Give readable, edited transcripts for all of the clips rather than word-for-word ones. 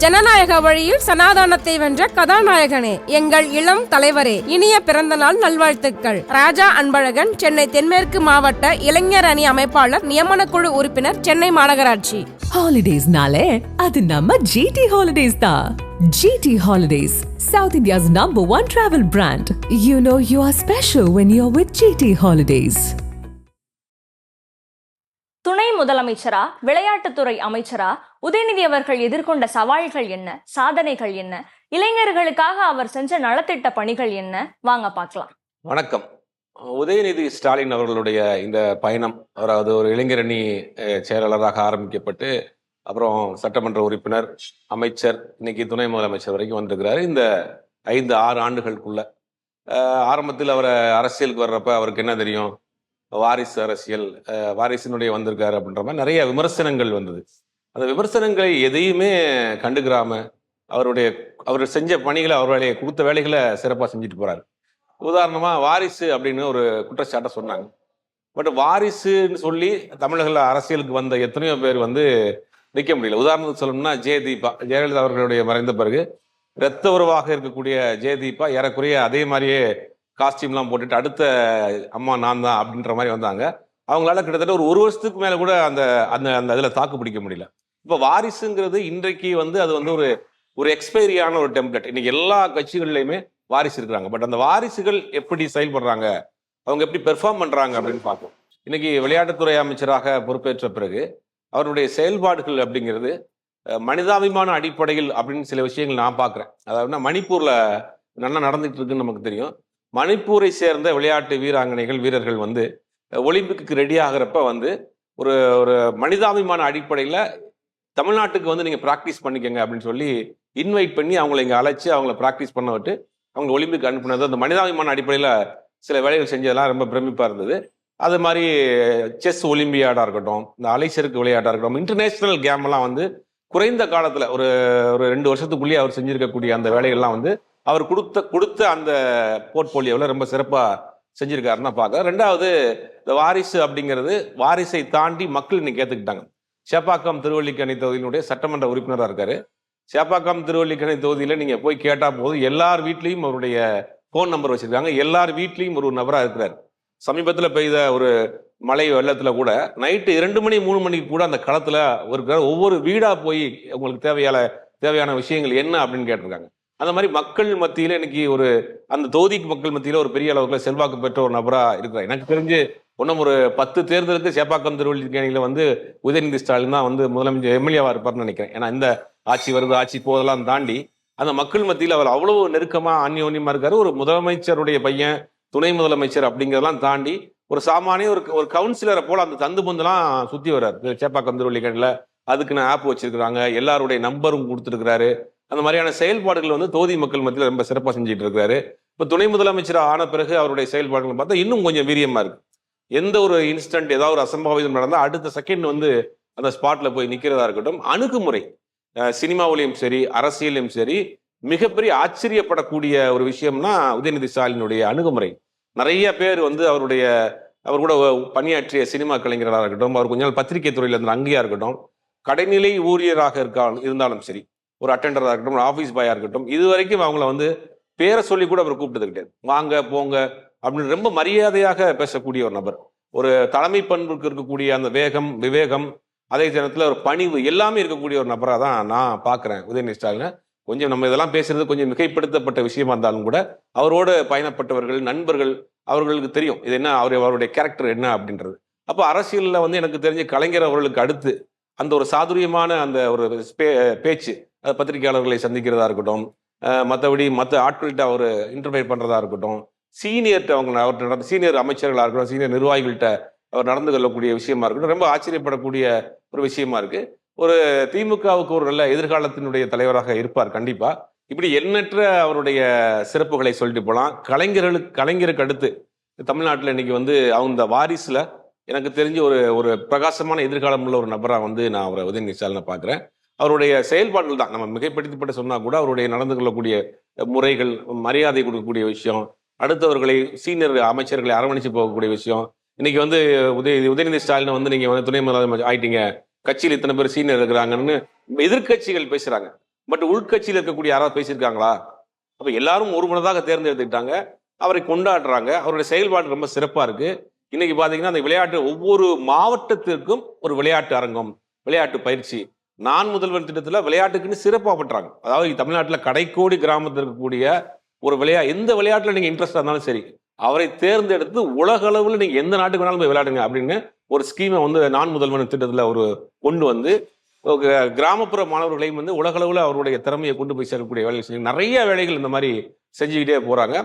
ஜனநாயக வழியில் சனாதானத்தை வென்ற கதாநாயகனே, எங்கள் இளம் தலைவரே, இனிய பிறந்த நாள் நல்வாழ்த்துக்கள். ராஜா அன்பழகன், சென்னை தென்மேற்கு மாவட்ட இளைஞர் அணி அமைப்பாளர், நியமனக்குழு உறுப்பினர், சென்னை மாநகராட்சி. ஹாலிடேஸ்னாலே அது நம்ம ஜிடி ஹாலிடேஸ் தான். GT Holidays, South India's #1 travel brand. You know you are special when you're with GT Holidays. துணை முதலமைச்சரா, விளையாட்டுத்துறை அமைச்சரா, உதயநிதி அவர்கள் எதிர்கொண்ட சவால்கள் என்ன, சாதனைகள் என்ன, இளைஞர்களுக்காக அவர் செஞ்ச நலத்திட்ட பணிகள் என்ன, வாங்க பார்க்கலாம். வணக்கம். உதயநிதி ஸ்டாலின் அவர்களுடைய இந்த பயணம், அதாவது ஒரு இளைஞரணி செயலாளராக ஆரம்பிக்கப்பட்டு அப்புறம் சட்டமன்ற உறுப்பினர், அமைச்சர், இன்னைக்கு துணை முதலமைச்சர் வரைக்கும் வந்திருக்கிறாரு. இந்த 5-6 ஆண்டுகளுக்குள்ள ஆரம்பத்தில் அவரை அரசியலுக்கு வர்றப்ப அவருக்கு என்ன தெரியும், வாரிசு அரசியல், வாரிசினுடைய வந்திருக்காரு அப்படின்ற மாதிரி நிறைய விமர்சனங்கள் வந்தது. அந்த விமர்சனங்களை எதையுமே கண்டுக்கிறாம அவர் செஞ்ச பணிகளை, அவருடைய கொடுத்த வேலைகளை சிறப்பாக செஞ்சுட்டு போறாரு. உதாரணமா வாரிசு அப்படின்னு ஒரு குற்றச்சாட்டை சொன்னாங்க. பட் வாரிசுன்னு சொல்லி தமிழக அரசியலுக்கு வந்த எத்தனையோ பேர் நிற்க முடியல. உதாரணத்துக்கு சொல்லணும்னா ஜெயதீபா, ஜெயலலிதா அவர்களுடைய மறைந்த பிறகு இரத்த உறவாக இருக்கக்கூடிய ஜெயதீபா ஏறக்குறைய அதே மாதிரியே காஸ்டியூம்லாம் போட்டுட்டு அடுத்த அம்மா நான் தான் அப்படின்ற மாதிரி வந்தாங்க. அவங்களால கிட்டத்தட்ட ஒரு வருஷத்துக்கு மேலே கூட அந்த அந்த அந்த இதில் தாக்கு பிடிக்க முடியல. இப்போ வாரிசுங்கிறது இன்றைக்கு அது ஒரு எக்ஸ்பைரியான ஒரு டெம்ப்ளேட். இன்னைக்கு எல்லா கட்சிகள்லையுமே வாரிசு இருக்கிறாங்க. பட் அந்த வாரிசுகள் எப்படி செயல்படுறாங்க, அவங்க எப்படி பெர்ஃபார்ம் பண்றாங்க அப்படின்னு பார்ப்போம். இன்னைக்கு விளையாட்டுத்துறை அமைச்சராக பொறுப்பேற்ற பிறகு அவருடைய செயல்பாடுகள் அப்படிங்கிறது மனிதாபிமான அடிப்படையில் அப்படின்னு சில விஷயங்கள் நான் பார்க்குறேன். அதாவது மணிப்பூர்ல நல்லா நடந்துட்டு இருக்குன்னு நமக்கு தெரியும். மணிப்பூரை சேர்ந்த விளையாட்டு வீரர்கள் ஒலிம்பிக்கு ரெடி ஆகிறப்ப ஒரு ஒரு மனிதாபிமான அடிப்படையில் தமிழ்நாட்டுக்கு நீங்கள் ப்ராக்டிஸ் பண்ணிக்கங்க அப்படின்னு சொல்லி இன்வைட் பண்ணி அவங்கள இங்கே அழைச்சி அவங்கள ப்ராக்டிஸ் பண்ண விட்டு அவங்க ஒலிம்பிக் அனுப்புனது, அந்த மனிதாபிமான அடிப்படையில் சில வேலைகள் செஞ்சதெல்லாம் ரொம்ப பிரமிப்பாக இருந்தது. அது மாதிரி செஸ் ஒலிம்பியாடாக இருக்கட்டும், இந்த அலைச்சறுக்கு விளையாட்டாக இருக்கட்டும், இன்டர்நேஷ்னல் கேம்லாம் குறைந்த காலத்தில் ஒரு 2 வருஷத்துக்குள்ளேயே அவர் செஞ்சிருக்கக்கூடிய அந்த வேலைகள்லாம் அவர் கொடுத்த அந்த போர்ட்போலியோவில் ரொம்ப சிறப்பாக செஞ்சிருக்காருன்னு தான் பார்க்க. ரெண்டாவது, இந்த வாரிசு அப்படிங்கிறது வாரிசை தாண்டி மக்கள் இன்னைக்கு ஏற்றுக்கிட்டாங்க. சேப்பாக்கம் திருவல்லிக்கணி தொகுதியினுடைய சட்டமன்ற உறுப்பினராக இருக்காரு. சேப்பாக்கம் திருவல்லிக்கணி தொகுதியில் நீங்கள் போய் கேட்டால் போதும் எல்லார் வீட்லேயும் அவருடைய ஃபோன் நம்பர் வச்சுருக்காங்க. எல்லார் வீட்லேயும் ஒரு நபராக இருக்கிறார். சமீபத்தில் பெய்த ஒரு மழை வெள்ளத்தில் கூட நைட்டு 2 மணி 3 மணிக்கு கூட அந்த களத்தில் ஒவ்வொரு வீடாக போய் உங்களுக்கு தேவையான விஷயங்கள் என்ன அப்படின்னு கேட்டிருக்காங்க. அந்த மாதிரி மக்கள் மத்தியில் இன்னைக்கு அந்த தொகுதிக்கு மக்கள் மத்தியில் ஒரு பெரிய அளவுக்கு செல்வாக்கு பெற்ற ஒரு நபராக இருக்கிறார். எனக்கு தெரிஞ்சு ஒரு 10 தேர்தலுக்கு சேப்பாக்கம் திருவல்லிக்கணியில் உதயநிதி ஸ்டாலின் தான் முதலமைச்சர் எம்எல்ஏவாக இருப்பார்னு நினைக்கிறேன். ஏன்னா இந்த ஆட்சி வருது, ஆட்சி போதெல்லாம் தாண்டி அந்த மக்கள் மத்தியில் அவர் அவ்வளவு நெருக்கமாக அந்யோன்யமாக இருக்காரு. ஒரு முதலமைச்சருடைய பையன், துணை முதலமைச்சர் அப்படிங்கிறதெல்லாம் தாண்டி ஒரு சாமானிய ஒரு கவுன்சிலரை போல அந்த தந்து பந்தெல்லாம் சுற்றி வர்றாரு. சேப்பாக்கம் திருவல்லிக்கணியில் அதுக்குன்னு ஆப் வச்சிருக்கிறாங்க, எல்லாருடைய நம்பரும் கொடுத்துருக்கிறாரு. அந்த மாதிரியான செயல்பாடுகள் தொகுதி மக்கள் மத்தியில் ரொம்ப சிறப்பாக செஞ்சுட்டு இருக்கிறாரு. இப்போ துணை முதலமைச்சர் ஆன பிறகு அவருடைய செயல்பாடுகள் பார்த்தா இன்னும் கொஞ்சம் வீரியமா இருக்கு. எந்த ஒரு இன்ஸ்டன்ட், ஏதாவது ஒரு அசம்பாவிதம் நடந்தால் அடுத்த செகண்ட் அந்த ஸ்பாட்ல போய் நிற்கிறதா இருக்கட்டும். அணுகுமுறை சினிமாவிலையும் சரி, அரசியலையும் சரி, மிகப்பெரிய ஆச்சரியப்படக்கூடிய ஒரு விஷயம்னா உதயநிதி ஸ்டாலினுடைய அணுகுமுறை. நிறைய பேர் அவர் கூட பணியாற்றிய சினிமா கலைஞர்களாக இருக்கட்டும், அவர் கொஞ்ச நாள் பத்திரிகை துறையில் இருந்த அங்கேயா இருக்கட்டும், கடைநிலை ஊழியராக இருந்தாலும் சரி, ஒரு அட்டெண்டராக இருக்கட்டும், ஒரு ஆஃபீஸ் பாயாக இருக்கட்டும், இது வரைக்கும் அவங்கள பேரை சொல்லி கூட அவர் கூப்பிட்டது கிடையாது. வாங்க போங்க அப்படின்னு ரொம்ப மரியாதையாக பேசக்கூடிய ஒரு நபர். ஒரு தலைமை பண்புக்கு இருக்கக்கூடிய அந்த வேகம், விவேகம், அதே நேரத்தில் ஒரு பணிவு எல்லாமே இருக்கக்கூடிய ஒரு நபராக தான் நான் பார்க்குறேன் உதயநிதி ஸ்டாலினை. கொஞ்சம் நம்ம இதெல்லாம் பேசுறது கொஞ்சம் மிகைப்படுத்தப்பட்ட விஷயமா இருந்தாலும் கூட அவரோடு பயணப்பட்டவர்கள், நண்பர்கள், அவர்களுக்கு தெரியும் இது என்ன, அவருடைய கேரக்டர் என்ன அப்படின்றது. அப்போ அரசியலில் எனக்கு தெரிஞ்ச கலைஞர் அவர்களுக்கு அடுத்து அந்த ஒரு சாதுரியமான அந்த ஒரு பேச்சு, பத்திரிகையாளர்களை சந்திக்கிறதா இருக்கட்டும், மற்றபடி மற்ற ஆட்கள்கிட்ட அவர் இன்டர்வியூ பண்ணுறதா இருக்கட்டும், அவர்கிட்ட சீனியர் அமைச்சர்களாக இருக்கட்டும், சீனியர் நிர்வாகிகள்கிட்ட அவர் நடந்து கொள்ளக்கூடிய விஷயமா இருக்கட்டும், ரொம்ப ஆச்சரியப்படக்கூடிய ஒரு விஷயமா இருக்கு. ஒரு திமுகவுக்கு ஒரு நல்ல எதிர்காலத்தினுடைய தலைவராக இருப்பார் கண்டிப்பா. இப்படி எண்ணற்ற அவருடைய சிறப்புகளை சொல்லிட்டு போகலாம். கலைஞருக்கு அடுத்து தமிழ்நாட்டில் இன்னைக்கு அவங்க வாரிசுல எனக்கு தெரிஞ்சு ஒரு பிரகாசமான எதிர்காலம் உள்ள ஒரு நபராக நான் அவரை உதயநிதி ஸ்டாலினை பார்க்குறேன். அவருடைய செயல்பாடுகள் தான் நம்ம மிகைப்படுத்தப்பட்டு சொன்னா கூட அவருடைய நடந்து கொள்ளக்கூடிய முறைகள், மரியாதை கொடுக்கக்கூடிய விஷயம், அடுத்தவர்களை சீனியர் அமைச்சர்களை அரவணைச்சு போகக்கூடிய விஷயம். இன்னைக்கு உதயநிதி ஸ்டாலினை நீங்க துணை முதலமைச்சர் ஆயிட்டீங்க, கட்சியில் இத்தனை பேர் சீனியர் இருக்கிறாங்கன்னு எதிர்கட்சிகள் பேசுறாங்க. பட் உள்கட்சியில் இருக்கக்கூடிய யாராவது பேசியிருக்காங்களா? அப்ப எல்லாரும் ஒரு மனதாக தேர்ந்தெடுத்துக்கிட்டாங்க, அவரை கொண்டாடுறாங்க, அவருடைய செயல்பாடு ரொம்ப சிறப்பா இருக்கு. இன்னைக்கு பாத்தீங்கன்னா அந்த விளையாட்டு ஒவ்வொரு மாவட்டத்திற்கும் ஒரு விளையாட்டு அரங்கம், விளையாட்டு பயிற்சி. நான் முதல்வன் திட்டத்துல விளையாட்டுக்குன்னு சிறப்பா பண்றாங்க. அதாவது தமிழ்நாட்டுல கடைக்கோடி கிராமத்தில் இருக்கக்கூடிய ஒரு எந்த விளையாட்டுல நீங்க இன்ட்ரெஸ்டா இருந்தாலும் சரி, அவரை தேர்ந்தெடுத்து உலக அளவுல நீங்க எந்த நாட்டுக்கு வேணாலும் போய் விளையாடுங்க அப்படின்னு ஒரு ஸ்கீமை வந்து நான் முதல்வன் திட்டத்துல ஒரு கொண்டு வந்து கிராமப்புற மாணவர்களையும் வந்து உலக அளவுல அவருடைய திறமையை கொண்டு போய் சேர்க்கக்கூடிய வேலைகள் செஞ்சு நிறைய வேலைகள் இந்த மாதிரி செஞ்சுக்கிட்டே போறாங்க.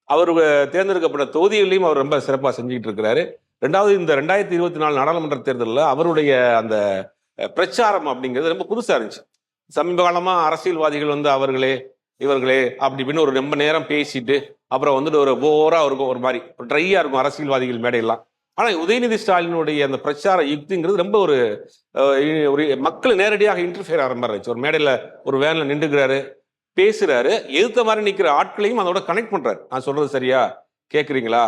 அவர் தேர்ந்தெடுக்கப்பட்ட தொகுதிகளையும் அவர் ரொம்ப சிறப்பாக செஞ்சுக்கிட்டு இருக்கிறாரு. ரெண்டாவது, இந்த 2024 நாடாளுமன்ற தேர்தலில் அவருடைய அந்த பிரச்சாரம் அப்படிங்கிறது ரொம்ப புதுசா இருந்துச்சு. சமீப காலமா அரசியல்வாதிகள் வந்து அவர்களே இவர்களே அப்படி இப்படின்னு ஒரு ரொம்ப நேரம் பேசிட்டு அப்புறம் வந்துட்டு ஒரு போரா இருக்கும், ஒரு மாதிரி ட்ரையா இருக்கும் அரசியல்வாதிகள் மேடையெல்லாம். ஆனா உதயநிதி ஸ்டாலினுடைய அந்த பிரச்சார யுக்திங்கிறது ரொம்ப ஒரு மக்களை நேரடியாக இன்டர்ஃபியர் ஆகிற மாதிரி இருந்துச்சு. ஒரு மேடையில ஒரு வேன்ல நின்றுக்கிறாரு, பேசுறாரு, எதிர்த்த மாதிரி நிக்கிற ஆட்களையும் அதோட கனெக்ட் பண்றாரு. நான் சொல்றது சரியா, கேட்குறீங்களா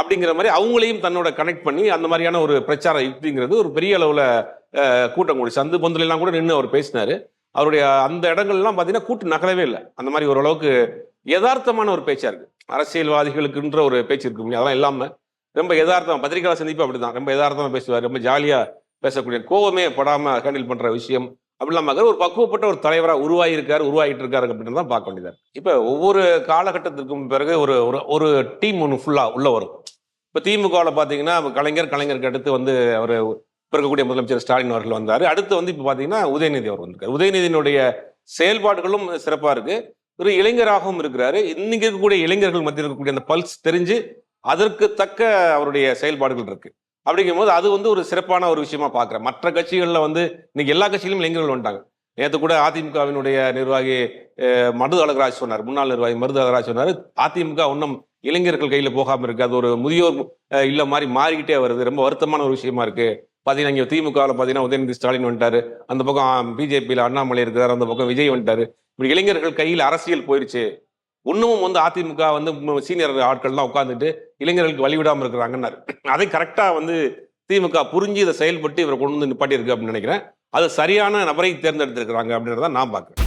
அப்படிங்கிற மாதிரி அவங்களையும் தன்னோட கனெக்ட் பண்ணி அந்த மாதிரியான ஒரு பிரச்சார யுக்திங்கிறது ஒரு பெரிய அளவுல கூட்டம் கூடி சந்து பொந்துல எல்லாம் கூட நின்று அவர் பேசினாரு. அவருடைய அந்த இடங்கள்லாம் பார்த்தீங்கன்னா கூட்டு நகலவே இல்லை. அந்த மாதிரி ஓரளவுக்கு யதார்த்தமான ஒரு பேச்சா இருக்கு. அரசியல்வாதிகளுக்குன்ற ஒரு பேச்சு இருக்கு, அதெல்லாம் இல்லாம ரொம்ப யதார்த்தம். பத்திரிகையாளர் சந்திப்பு அப்படிதான், ரொம்ப யதார்த்தமா பேசுவார், ரொம்ப ஜாலியா பேசக்கூடிய, கோவமே படாம ஹேண்டில் பண்ற விஷயம் அப்படிலாம் பார்க்க ஒரு பக்குவப்பட்ட ஒரு தலைவராக உருவாகிட்டு இருக்காரு அப்படின்னு தான் பார்க்க வேண்டியது. இப்போ ஒவ்வொரு காலகட்டத்திற்கும் பிறகு ஒரு ஒரு டீம் ஒன்று ஃபுல்லா உள்ள வரும். இப்போ திமுகவில் பார்த்தீங்கன்னா கலைஞருக்கு அடுத்து வந்து அவர் இருக்கக்கூடிய முதலமைச்சர் ஸ்டாலின் அவர்கள் வந்தார். அடுத்து வந்து இப்போ பார்த்தீங்கன்னா உதயநிதி அவர் வந்திருக்காரு. உதயநிதியினுடைய செயல்பாடுகளும் சிறப்பாக இருக்கு. ஒரு இளைஞராகவும் இருக்கிறாரு. இன்னைக்கு இருக்கக்கூடிய இளைஞர்கள் மத்தியில் இருக்கக்கூடிய அந்த பல்ஸ் தெரிஞ்சு அதற்கு தக்க அவருடைய செயல்பாடுகள் இருக்கு. அப்படிங்கும் போது அது வந்து ஒரு சிறப்பான ஒரு விஷயமா பார்க்குறேன். மற்ற கட்சிகளில் வந்து இன்னைக்கு எல்லா கட்சியிலும் இளைஞர்கள் வந்துட்டாங்க. நேற்று கூட அதிமுகவினுடைய நிர்வாகி மருது அழகராஜ் சொன்னார், முன்னாள் நிர்வாகி மருது அழகராஜ் சொன்னார், அதிமுக இன்னும் இளைஞர்கள் கையில் போகாமல் இருக்கு, அது ஒரு முதியோர் இல்ல மாதிரி மாறிக்கிட்டே வருது, ரொம்ப வருத்தமான ஒரு விஷயமா இருக்கு. பார்த்தீங்கன்னா இங்கே திமுகவில் பார்த்தீங்கன்னா உதயநிதி ஸ்டாலின் வந்துட்டாரு, அந்த பக்கம் பிஜேபியில் அண்ணாமலை இருக்கிறார், அந்த பக்கம் விஜய் வந்துட்டாரு. இப்படி இளைஞர்கள் கையில் அரசியல் போயிருச்சு. இன்னமும் வந்து அதிமுக வந்து சீனியர் ஆட்கள்லாம் உட்காந்துட்டு இளைஞர்களுக்கு வழிவிடாமல் இருக்கிறாங்கன்னாரு. அதை கரெக்டா வந்து திமுக புரிஞ்சு இதை செயல்பட்டு இவரை கொண்டு வந்து நிப்பாட்டி இருக்கு அப்படின்னு நினைக்கிறேன். அது சரியான நபரை தேர்ந்தெடுத்திருக்கிறாங்க அப்படின்றத நான் பார்க்குறேன்.